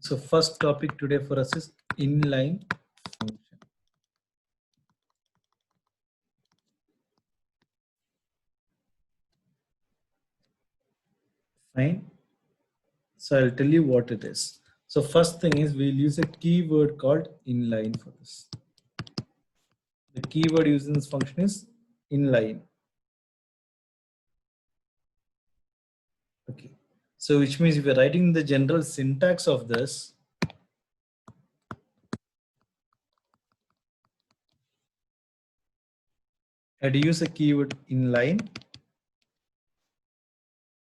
So first topic today for us is inline function. Fine. So I'll tell you what it is. So first thing is we'll use a keyword called inline for this. The keyword used in this function is inline. Okay. So which means if we're writing the general syntax of this, I'd use a keyword inline.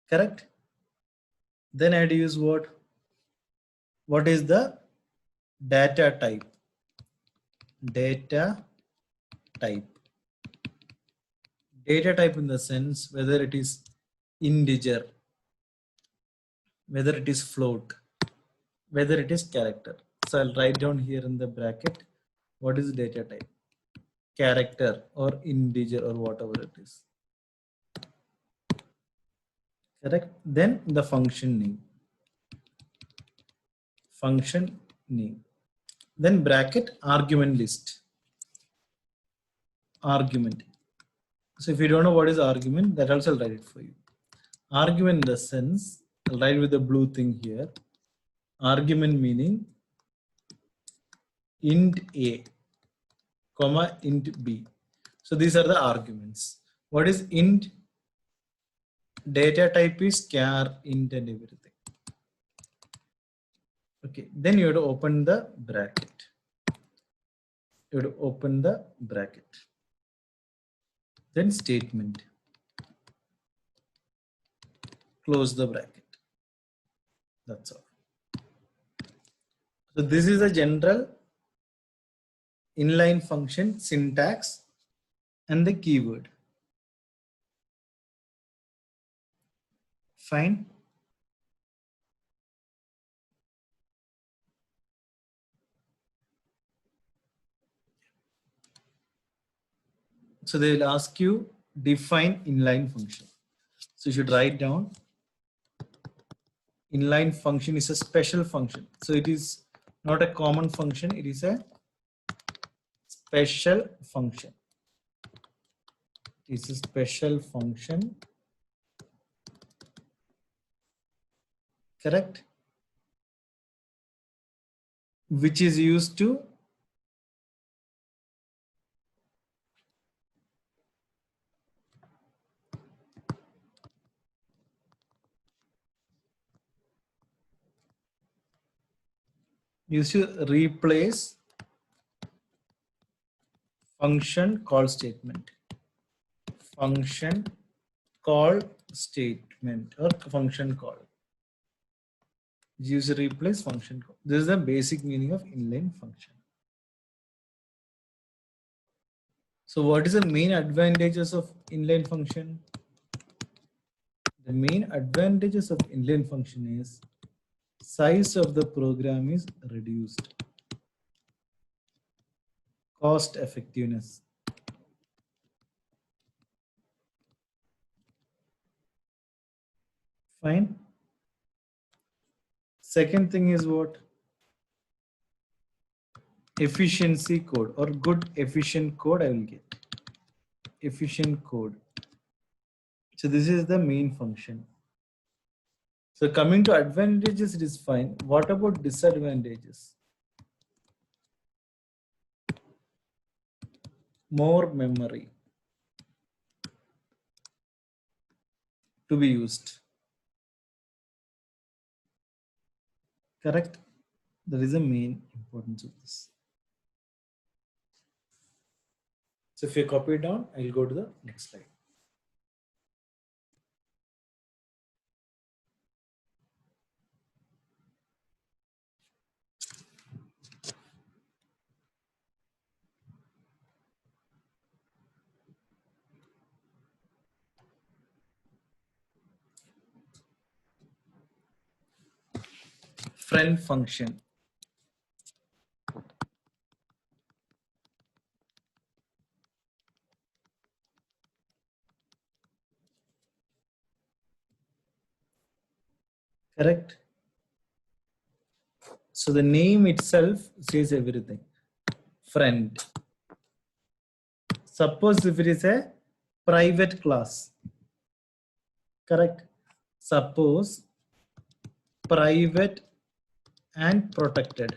Correct? Then I'd use what? What is the data type? Data type. Data type in the sense whether it is integer, whether it is float, whether it is character. So I'll write down here in the bracket what is data type, character or integer or whatever it is. Correct? Then the function name. Function name. Then bracket argument list. Argument. So if you don't know what is argument, that also I'll write it for you. Argument in the sense, I'll write with the blue thing here. Argument meaning int A, comma int B. So these are the arguments. What is int? Data type is char, int and everything. Okay, then you have to open the bracket. You have to open the bracket. Then statement. Close the bracket. That's all. So this is a general inline function syntax and the keyword. Fine. So they will ask you define inline function. So you should write down inline function is a special function. So it is not a common function. It is a special function. It's a special function. Correct? Which is used to replace function call statement. Function call statement or function call. Use replace function call. This is the basic meaning of inline function. So what is the main advantages of inline function? The main advantages of inline function is size of the program is reduced. Cost effectiveness. Fine. Second thing is what? Efficiency code or good efficient code I will get. Efficient code. So this is the main function. So coming to advantages, it is fine. What about disadvantages? More memory to be used. Correct? That is the main importance of this. So if you copy it down, I'll go to the next slide. Friend function. Correct? So the name itself says everything. Friend. Suppose if it is a private class, correct? Suppose private and protected.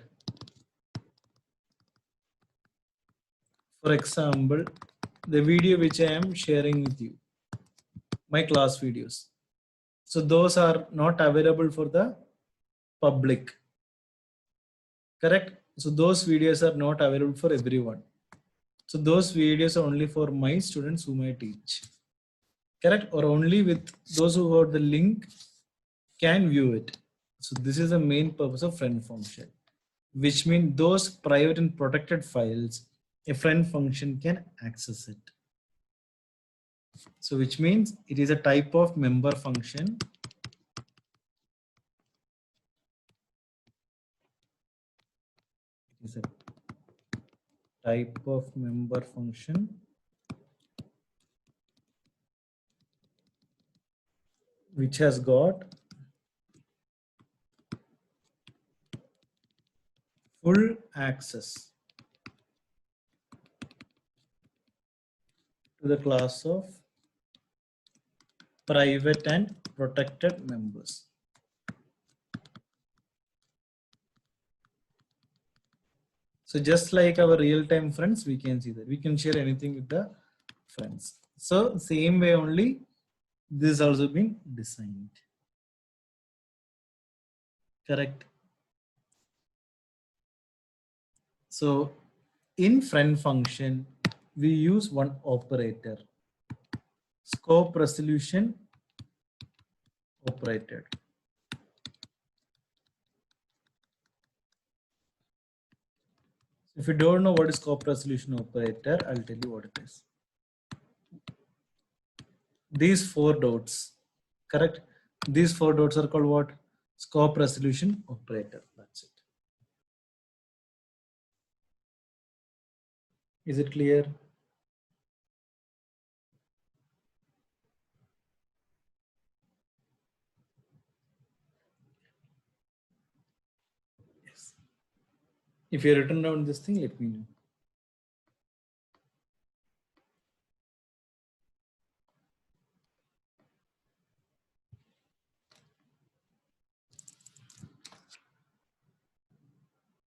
For example, the video which I am sharing with you, my class videos. So those are not available for the public, correct? So those videos are not available for everyone. So those videos are only for my students whom I teach, correct? Or only with those who got the link can view it. So this is the main purpose of friend function, which means those private and protected files, a friend function can access it. So which means it is a type of member function. It is a type of member function which has got full access to the class of private and protected members. So just like our real-time friends, we can see that we can share anything with the friends. So same way only this also been designed. Correct. So in friend function, we use one operator, scope resolution operator. If you don't know what is scope resolution operator, I'll tell you what it is. These four dots, correct? These four dots are called what? Scope resolution operator. That's it. Is it clear? Yes. If you written down this thing, let me know.